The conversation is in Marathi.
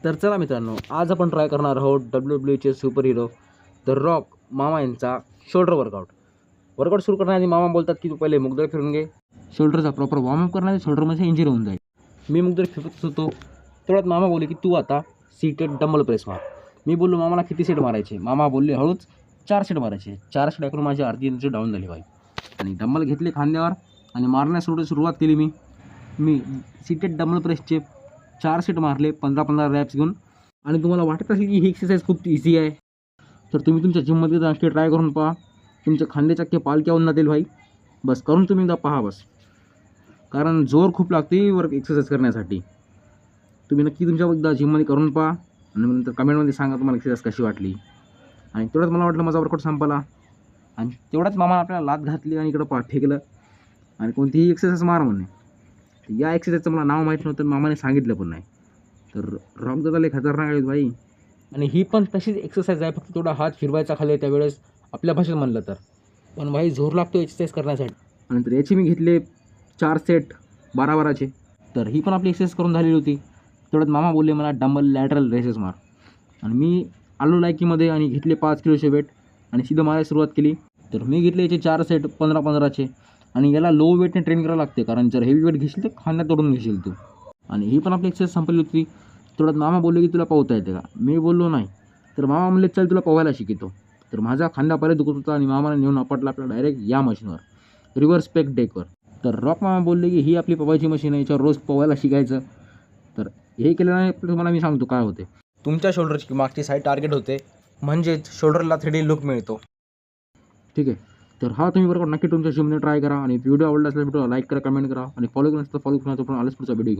तर चला मित्रांनो, आज आपण ट्राय करणार आहोत WWE super hero the rock मामा यांचा शोल्डर वर्कआउट सुरू करण्याआधी मामा बोलतात की तू पहिले मुगदळ फिरून घे, शोल्डरचा प्रॉपर वॉर्मअप करण्याआधी शोल्डरमध्ये इंजरी होऊन जाईल. मी मुगदळ फिरत होतो तेवढ्यात मामा बोलले की तू आता सीटेड डंबल प्रेस मार. मी बोललो मामाला किती सेट मारायचे. मामा बोलले हळूच 4 सेट मारायचे. 4 सेट ऐकून माझी अर्धी एनर्जी डाऊन झाली भाई. आणि डंबल घेतले खांद्यावर आणि मारण्यास सुरुवात केली. मी सीटेड डंबल प्रेसचे 4 सेट मारले 15-15 रॅप्स घेऊन. आणि तुम्हाला वाटत असेल की ही एक्सरसाइज खूप इझी आहे, तर तुम्ही तुमच्या जिममध्ये नक्की ट्राय करून पहा. तुमच्या खांद्याच्या अख्खे पालख्या होऊन जातील भाई. बस करून तुम्ही एकदा पहा बस, कारण जोर खूप लागते वर्क एक्सरसाइज करण्यासाठी. तुम्ही नक्की तुमच्या एकदा जिममध्ये करून पहा आणि नंतर कमेंटमध्ये सांगा तुम्हाला एक्सरसाइज कशी वाटली. आणि तेवढंच मला वाटलं माझा वर्कआउट संपला. आणि तेवढाच मामा आपल्याला लात घातली आणि इकडं फेकलं आणि कोणतीही एक्सरसाइज मार म्हणणे. या एक्सरसाइजचं मला नाव माहीत नव्हतं, मामाने सांगितलं पण नाही. तर रॉक दादा लय खतरनाक आहेत भाई. आणि ही पण तशीच एक्सरसाइज आहे, फक्त थोडा हात फिरवायचा खाली त्यावेळेस आपल्या भाषेत म्हणलं तर. पण भाई जोर लागतो एक्सरसाइज करण्यासाठी. आणि तर याची मी घेतले 4 सेट 12-12चे. तर ही पण आपली एक्सरसाइज करून झालेली होती. तेवढ्यात मामा बोलले मला डंबल लॅटरल रेसेस मार. आणि मी आलो लायकीमध्ये आणि घेतले 5 किलोचे वेट आणि सीधं मारायला सुरुवात केली. तर मी घेतले याचे 4 सेट 15-15चे. आणि याला लो वेटने ट्रेन करावं लागते, कारण जर हेवी वेट घेशील तर खांद्यात तोडून घेशील तू. आणि ही पण आपली एक्सरसाइज संपली होती. तेवढ्यात मामा बोलले की तुला पोहता येते का. मी बोललो नाही. तर मामा म्हणले चल तुला पोहायला शिकवतो. तर माझा खांदा पहिले दुखत होता आणि मामाने नेऊन आपटला आपल्याला डायरेक्ट या मशीनवर, रिव्हर्स पेक डेकवर. तर रॉक मामा बोलले की ही आपली पोहायची मशीन आहे, याच्यावर रोज पोहायला शिकायचं. तर हे केल्याने तुम्हाला मी सांगतो काय होते. तुमच्या शोल्डरची मागची साईड टार्गेट होते, म्हणजेच शोल्डरला 3D लुक मिळतो. ठीक आहे. तर हा तुम्ही वर्कआउट नक्की तुमच्या जिममध्ये ट्राय करा. आणि व्हिडिओ आवडला असेल व्हिडिओला लाईक करा, कमेंट करा आणि फॉलो करा. फॉलो करा. तो पण आलेच पुढचा व्हिडिओ.